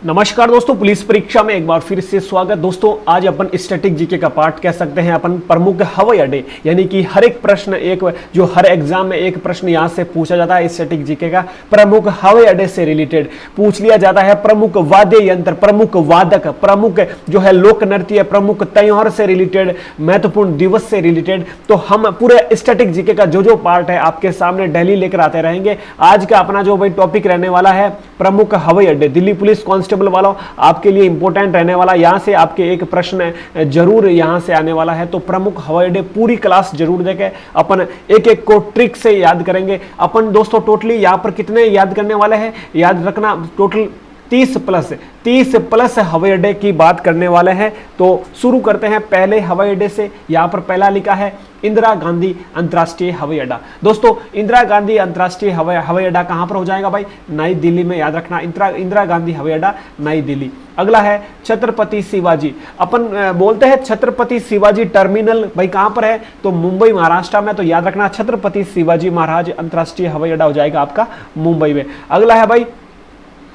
नमस्कार दोस्तों, पुलिस परीक्षा में एक बार फिर से स्वागत। दोस्तों आज अपन स्टैटिक जीके का पार्ट कह सकते हैं। अपन प्रमुख हवाई अड्डे यानी कि हर एक प्रश्न जो हर एग्जाम में एक प्रश्न यहां से पूछा जाता है स्टैटिक जीके का, प्रमुख हवाई अड्डे से रिलेटेड पूछ लिया जाता है। प्रमुख वाद्य यंत्र, प्रमुख वादक, प्रमुख जो है लोक नृत्य, प्रमुख त्योहार से रिलेटेड, महत्वपूर्ण दिवस से रिलेटेड। तो हम पूरे स्टैटिक जीके का जो पार्ट है आपके सामने डेली लेकर आते रहेंगे। आज का अपना जो भाई टॉपिक रहने वाला है प्रमुख हवाई अड्डे, दिल्ली पुलिस कांस्टेबल वालों आपके लिए इंपॉर्टेंट रहने वाला। यहां से आपके एक प्रश्न जरूर यहां से आने वाला है। तो प्रमुख हवाई अड्डे पूरी क्लास जरूर देखें। अपन एक एक को ट्रिक से याद करेंगे। अपन दोस्तों टोटली यहां पर कितने याद करने वाले हैं, याद रखना, टोटल 30 प्लस हवाई अड्डे की बात करने वाले हैं। तो शुरू करते हैं पहले हवाई अड्डे से। यहां पर पहला लिखा है इंदिरा गांधी अंतरराष्ट्रीय हवाई अड्डा। दोस्तों इंदिरा गांधी अंतरराष्ट्रीय हवाई अड्डा कहां पर हो जाएगा भाई? नई दिल्ली में, याद रखना। इंदिरा गांधी हवाई अड्डा नई दिल्ली। अगला है छत्रपति शिवाजी। अपन बोलते हैं छत्रपति शिवाजी टर्मिनल, भाई कहां पर है? तो मुंबई महाराष्ट्र में। तो याद रखना छत्रपति शिवाजी महाराज अंतरराष्ट्रीय हवाई अड्डा हो जाएगा आपका मुंबई में। अगला है भाई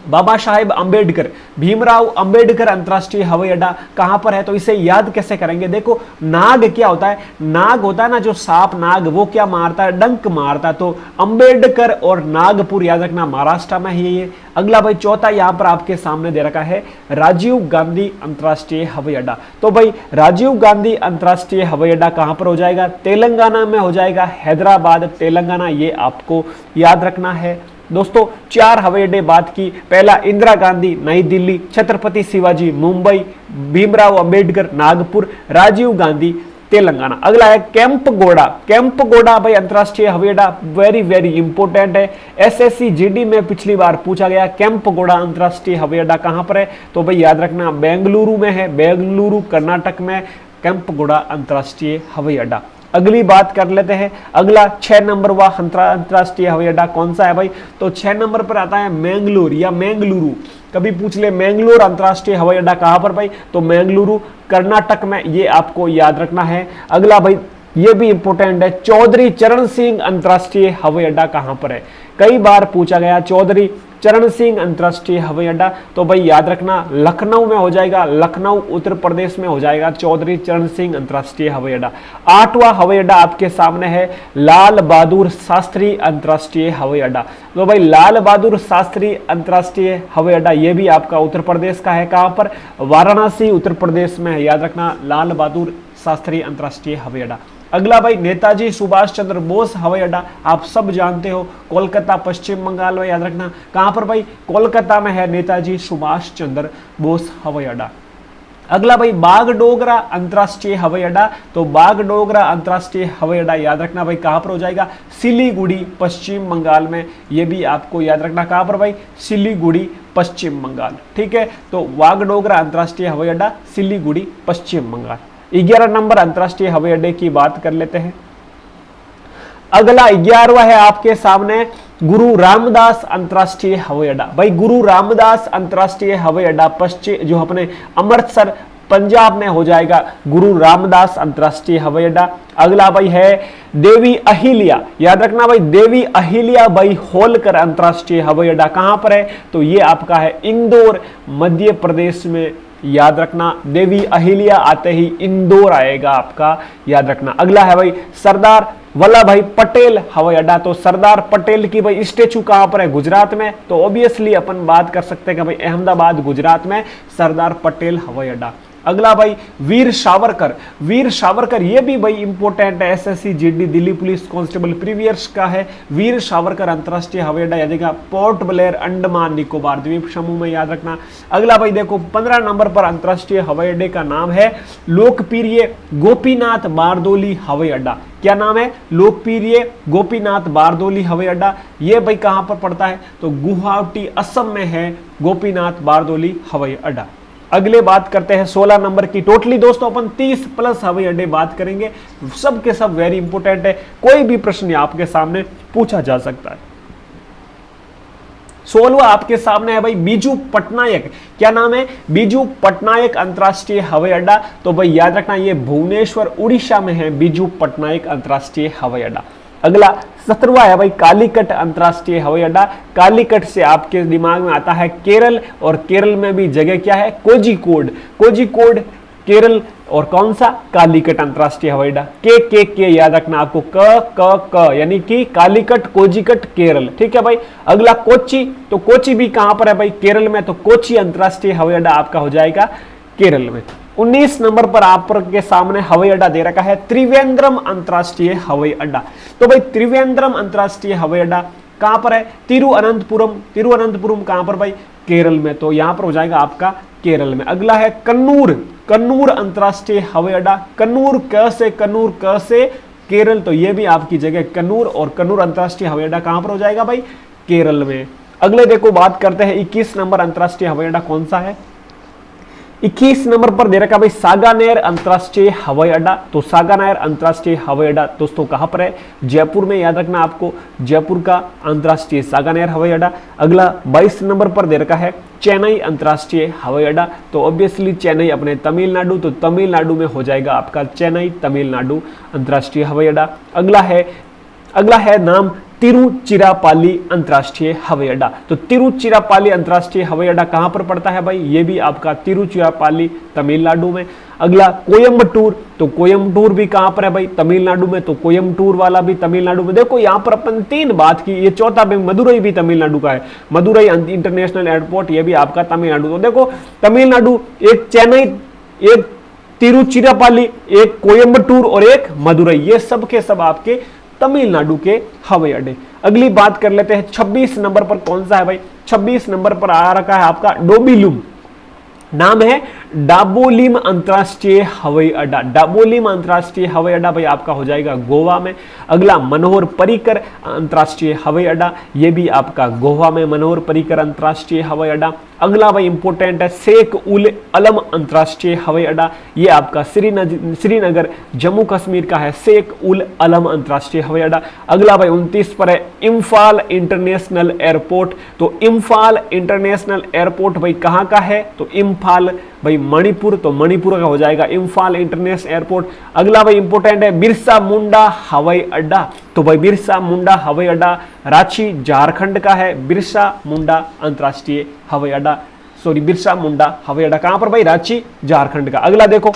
बाबा साहेब अंबेडकर, भीमराव अंबेडकर अंतरराष्ट्रीय हवाई अड्डा कहां पर है? तो इसे याद कैसे करेंगे? देखो नाग क्या होता है? नाग होता है ना जो सांप नाग, वो क्या मारता है? डंक मारता है। तो अंबेडकर और नागपुर याद रखना महाराष्ट्र में ही है। अगला भाई चौथा यहां पर आपके सामने दे रखा है राजीव गांधी अंतरराष्ट्रीय हवाई अड्डा। तो भाई राजीव गांधी अंतरराष्ट्रीय हवाई अड्डा कहां पर हो जाएगा? तेलंगाना में हो जाएगा, हैदराबाद तेलंगाना, ये आपको याद रखना है। दोस्तों 4 हवाई अड्डे बात की। पहला इंदिरा गांधी नई दिल्ली, छत्रपति शिवाजी मुंबई, भीमराव अंबेडकर नागपुर, राजीव गांधी तेलंगाना। अगला है कैंपगोड़ा। कैंपगोड़ा भाई अंतरराष्ट्रीय हवाई अड्डा वेरी इंपोर्टेंट है। एसएससी जीडी में पिछली बार पूछा गया कैंपगोड़ा अंतरराष्ट्रीय हवाई अड्डा कहां पर है? तो भाई याद रखना बेंगलुरु में है, बेंगलुरु कर्नाटक में कैंपगोड़ा अंतरराष्ट्रीय हवाई अड्डा। अगली बात कर लेते हैं। अगला 6 नंबर व अंतरराष्ट्रीय हवाई अड्डा कौन सा है भाई? तो 6 नंबर पर आता है मैंगलोर या मैंगलुरु। कभी पूछ ले मैंगलोर अंतरराष्ट्रीय हवाई अड्डा कहां पर भाई? तो मैंगलुरु कर्नाटक में, ये आपको याद रखना है। अगला भाई ये भी इंपोर्टेंट है, चौधरी चरण सिंह अंतरराष्ट्रीय हवाई अड्डा कहां पर है? कई बार पूछा गया चौधरी चरण सिंह अंतरराष्ट्रीय हवाई अड्डा। तो भाई याद रखना लखनऊ में हो जाएगा, लखनऊ उत्तर प्रदेश में हो जाएगा चौधरी चरण सिंह अंतरराष्ट्रीय हवाई अड्डा। 8वां हवाई अड्डा आपके सामने है लाल बहादुर शास्त्री अंतरराष्ट्रीय हवाई अड्डा। तो भाई लाल बहादुर शास्त्री अंतरराष्ट्रीय हवाई अड्डा ये भी आपका उत्तर प्रदेश का है। कहां पर? वाराणसी उत्तर प्रदेश में है। याद रखना लाल बहादुर शास्त्री अंतरराष्ट्रीय हवाई अड्डा। अगला भाई नेताजी सुभाष चंद्र बोस हवाई अड्डा, आप सब जानते हो कोलकाता पश्चिम बंगाल में। याद रखना कहां पर भाई? कोलकाता में है नेताजी सुभाष चंद्र बोस हवाई अड्डा। अगला भाई बागडोगरा अंतरराष्ट्रीय हवाई अड्डा। तो बागडोगरा अंतरराष्ट्रीय हवाई अड्डा याद रखना भाई कहां पर हो जाएगा? सिलीगुड़ी पश्चिम बंगाल में। ये भी आपको याद रखना कहां पर भाई? सिलीगुड़ी पश्चिम बंगाल। ठीक है, तो बागडोगरा अंतरराष्ट्रीय हवाई अड्डा सिलीगुड़ी पश्चिम बंगाल। 11 नंबर अंतरराष्ट्रीय हवाई अड्डे की बात कर लेते हैं। अगला 11वां है आपके सामने गुरु रामदास अंतरराष्ट्रीय हवाई अड्डा। भाई गुरु रामदास अंतरराष्ट्रीय हवाई अड्डा पश्चिम जो अपने अमृतसर पंजाब में हो जाएगा, गुरु रामदास अंतरराष्ट्रीय हवाई अड्डा। अगला भाई है देवी अहिल्या, याद रखना भाई देवी अहिल्या भाई होलकर अंतरराष्ट्रीय हवाई अड्डा कहां पर है? तो ये आपका है इंदौर मध्य प्रदेश में। याद रखना देवी अहिल्या आते ही इंदौर आएगा आपका, याद रखना। अगला है भाई सरदार वल्लभ भाई पटेल हवाई अड्डा। तो सरदार पटेल की भाई स्टेचू कहां पर है? गुजरात में। तो ऑब्वियसली अपन बात कर सकते हैं कि भाई अहमदाबाद गुजरात में सरदार पटेल हवाई अड्डा। अगला भाई वीर सावरकर। वीर सावरकर ये भी भाई इंपॉर्टेंट है, SSC GD Delhi police constable previous का है। वीर सावरकर अंतरराष्ट्रीय हवाई अड्डा याद रखना पोर्ट ब्लेयर अंडमान निकोबार द्वीप समूह में, याद रखना। अगला भाई देखो 15 नंबर पर अंतरराष्ट्रीय हवाई अड्डे का नाम है लोकप्रिय गोपीनाथ बारदोली हवाई अड्डा। क्या नाम है? लोकप्रिय गोपीनाथ बारदोली हवाई अड्डा। ये भाई कहां पर पड़ता है? तो गुवाहाटी असम में है गोपीनाथ बारदोली हवाई अड्डा। अगले बात करते हैं 16 नंबर की। टोटली दोस्तों अपन 30 प्लस हवाई अड्डे बात करेंगे, सब के सब वेरी इंपोर्टेंट है। कोई भी प्रश्न आपके सामने पूछा जा सकता है। 16वां आपके सामने है भाई बीजू पटनायक। क्या नाम है? बीजू पटनायक अंतरराष्ट्रीय हवाई अड्डा। तो भाई याद रखना ये भुवनेश्वर उड़ीसा में है बीजू पटनायक अंतरराष्ट्रीय हवाई अड्डा। अगला 17वां है भाई कालीकट अंतरराष्ट्रीय हवाई अड्डा। कालीकट से आपके दिमाग में आता है केरल, और केरल में भी जगह क्या है, कोझिकोड। कोझिकोड केरल, और कौन सा, कालीकट अंतरराष्ट्रीय हवाई अड्डा। के याद रखना आपको, क यानी कि कालीकट, कोझिकट, केरल। ठीक है भाई। अगला कोच्चि, तो कोच्चि भी कहां पर है भाई, केरल में, तो कोच्चि अंतरराष्ट्रीय हवाई अड्डा आपका हो जाएगा केरल में। 19 नंबर पर आप के सामने हवाई अड्डा दे रखा है त्रिवेंद्रम अंतरराष्ट्रीय हवाई अड्डा। तो भाई त्रिवेंद्रम अंतरराष्ट्रीय हवाई अड्डा कहां पर है, तिरुअनंतपुरम। तिरुअनंतपुरम कहां पर भाई, केरल में, तो यहां पर हो जाएगा आपका केरल में। अगला है कन्नूर, कन्नूर अंतरराष्ट्रीय हवाई अड्डा। कन्नूर क से केरल, तो ये भी आपकी जगह कन्नूर, और कन्नूर अंतरराष्ट्रीय हवाई अड्डा कहां पर हो जाएगा भाई, केरल में। अगले देखो बात करते हैं 21 नंबर अंतरराष्ट्रीय हवाई अड्डा कौन सा है। 21 नंबर पर दे रखा भाई सागानेर अंतरराष्ट्रीय हवाई अड्डा। तो सागानेर अंतरराष्ट्रीय हवाई अड्डा दोस्तों कहां पर है, जयपुर में, याद रखना आपको, जयपुर का अंतरराष्ट्रीय सागानेर हवाई अड्डा। अगला 22 नंबर पर दे रखा है चेन्नई अंतरराष्ट्रीय हवाई अड्डा। तो ऑब्वियसली चेन्नई अपने तमिलनाडु, तो तमिलनाडु में हो जाएगा आपका चेन्नई तमिलनाडु अंतरराष्ट्रीय हवाई अड्डा। अगला है नाम तिरुचिरापल्ली अंतरराष्ट्रीय हवाई अड्डा। तो तिरुचिरापल्ली अंतरराष्ट्रीय हवाई अड्डा कहां पर पड़ता है भाई, ये भी आपका तिरुचिरापल्ली तमिलनाडु में। अगला कोयम्बटूर, तो कोयम्बटूर भी कहां पर है भाई, तमिलनाडु में, तो कोयम्बटूर वाला भी तमिलनाडु में। देखो यहां पर अपन 3 बात की, ये चौथा भी मदुरई भी तमिलनाडु का है, मदुरई इंटरनेशनल एयरपोर्ट, ये भी आपका तमिलनाडु। तो देखो तमिलनाडु, एक चेन्नई, एक तिरुचिरापल्ली, एक कोयम्बटूर और एक मदुरई, ये सब के सब आपके तमिलनाडु के हवाई अड्डे। अगली बात कर लेते हैं 26 नंबर पर कौन सा है भाई, 26 नंबर पर आ रखा है आपका डोबिलुम, नाम है डाबोलिम अंतरराष्ट्रीय हवाई अड्डा। डाबोलिम अंतरराष्ट्रीय हवाई अड्डा भाई आपका हो जाएगा गोवा में। अगला मनोहर पर्रिकर अंतरराष्ट्रीय हवाई अड्डा, ये भी आपका गोवा में, मनोहर पर्रिकर अंतरराष्ट्रीय हवाई अड्डा। अगला भाई इंपोर्टेंट है शेख उल अलम अंतरराष्ट्रीय हवाई अड्डा, ये आपका श्रीनगर जम्मू कश्मीर का है, शेख उल अलम अंतरराष्ट्रीय हवाई अड्डा। अगला भाई 29 पर है इम्फाल इंटरनेशनल एयरपोर्ट। तो इम्फाल इंटरनेशनल एयरपोर्ट भाई कहां का है, तो इम्फाल भाई मणिपुर, तो मणिपुर का हो जाएगा इम्फाल इंटरनेशनल एयरपोर्ट। अगला भाई इंपोर्टेंट है बिरसा मुंडा हवाई अड्डा। तो भाई बिरसा मुंडा हवाई अड्डा रांची झारखंड का है, बिरसा मुंडा अंतरराष्ट्रीय हवाई अड्डा, सॉरी बिरसा मुंडा हवाई अड्डा कहां पर भाई, रांची झारखंड का। अगला देखो,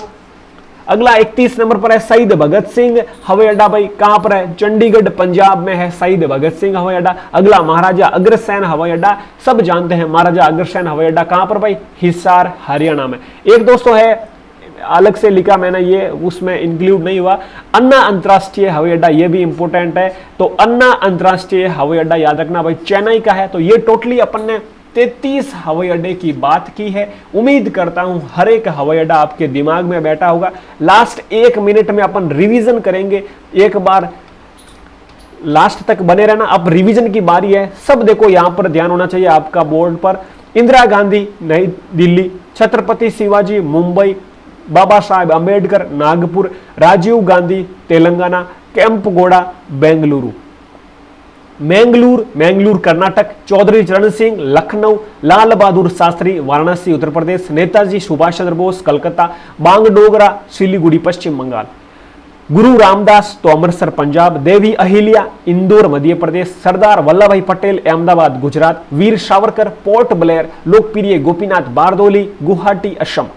अगला 31 नंबर पर है शहीद भगत सिंह हवाई अड्डा, भाई कहां पर है, चंडीगढ़ पंजाब में है शहीद भगत सिंह हवाई अड्डा। अगला महाराजा अग्रसेन हवाई अड्डा, सब जानते हैं महाराजा अग्रसेन हवाई अड्डा कहां पर भाई, हिसार हरियाणा में। एक दोस्तों है अलग से लिखा मैंने, ये उसमें इंक्लूड नहीं हुआ, अन्ना अंतरराष्ट्रीय हवाई अड्डा, ये भी इंपोर्टेंट है। तो अन्ना अंतरराष्ट्रीय हवाई अड्डा याद रखना भाई चेन्नई का है। तो ये टोटली अपन ने 33 हवाई अड्डे की बात की है। उम्मीद करता हूं हर एक हवाई अड्डा आपके दिमाग में बैठा होगा। लास्ट 1 मिनट में अपन रिवीजन करेंगे, एक बार लास्ट तक बने रहना, अब रिवीजन की बारी है। सब देखो यहां पर ध्यान होना चाहिए आपका बोर्ड पर। इंदिरा गांधी नई दिल्ली, छत्रपति शिवाजी मुंबई, बाबा साहेब अंबेडकर नागपुर, राजीव गांधी तेलंगाना, केम्पगौड़ा बेंगलुरु, मैंगलोर कर्नाटक, चौधरी चरण सिंह लखनऊ, लाल बहादुर शास्त्री वाराणसी उत्तर प्रदेश, नेताजी सुभाष चंद्र बोस कलकत्ता, बांगडोगरा सिलीगुड़ी पश्चिम बंगाल, गुरु रामदास तो अमृतसर पंजाब, देवी अहिल्या इंदौर मध्य प्रदेश, सरदार वल्लभ भाई पटेल अहमदाबाद गुजरात, वीर सावरकर पोर्ट ब्लेयर, लोकप्रिय गोपीनाथ बारदोली गुवाहाटी असम।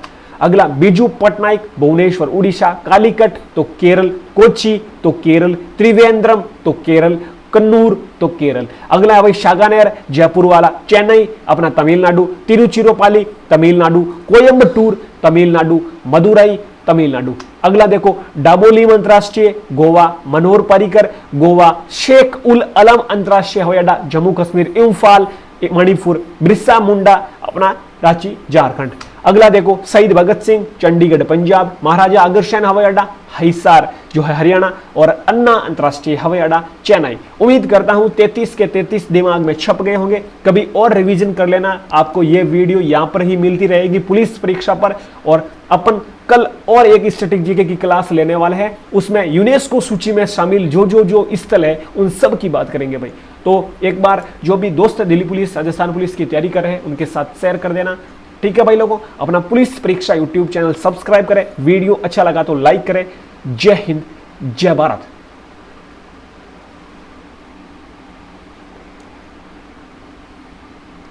अगला बिजू पटनायक भुवनेश्वर उड़ीसा, कालीकट तो केरल, कोच्चि तो केरल, त्रिवेंद्रम तो केरल, कन्नूर तो केरल। अगला है भाई सागानेर जयपुर वाला, चेन्नई अपना तमिलनाडु, तिरुचिरापल्ली तमिलनाडु, कोयम्बटूर तमिलनाडु, मदुरई तमिलनाडु। अगला देखो डाबोलिम अंतरराष्ट्रीय गोवा, मनोहर पर्रिकर गोवा, शेख उल अलम अंतरराष्ट्रीय हवाई अड्डा जम्मू कश्मीर, इम्फाल मणिपुर, बिरसा मुंडा अपना रांची झारखंड। अगला देखो शहीद भगत सिंह चंडीगढ़ पंजाब, महाराजा अग्रसेन हवाई अड्डा हिसार जो है हरियाणा, और अन्ना अंतरराष्ट्रीय हवाई अड्डा चेन्नई। उम्मीद करता हूं 33 के 33 दिमाग में छप गए होंगे। कभी और रिवीजन कर लेना, आपको ये वीडियो यहां पर ही मिलती रहेगी पुलिस परीक्षा पर। और अपन कल और एक स्टैटिक जीके की क्लास लेने वाले हैं, उसमें यूनेस्को सूची में शामिल जो स्थल है उन सब की बात करेंगे भाई। तो एक बार जो भी दोस्त दिल्ली पुलिस राजस्थान पुलिस की तैयारी कर रहे हैं उनके साथ शेयर कर देना, ठीक है भाई लोगों। अपना पुलिस परीक्षा यूट्यूब चैनल सब्सक्राइब करें, वीडियो अच्छा लगा तो लाइक करें। जय हिंद, जय भारत।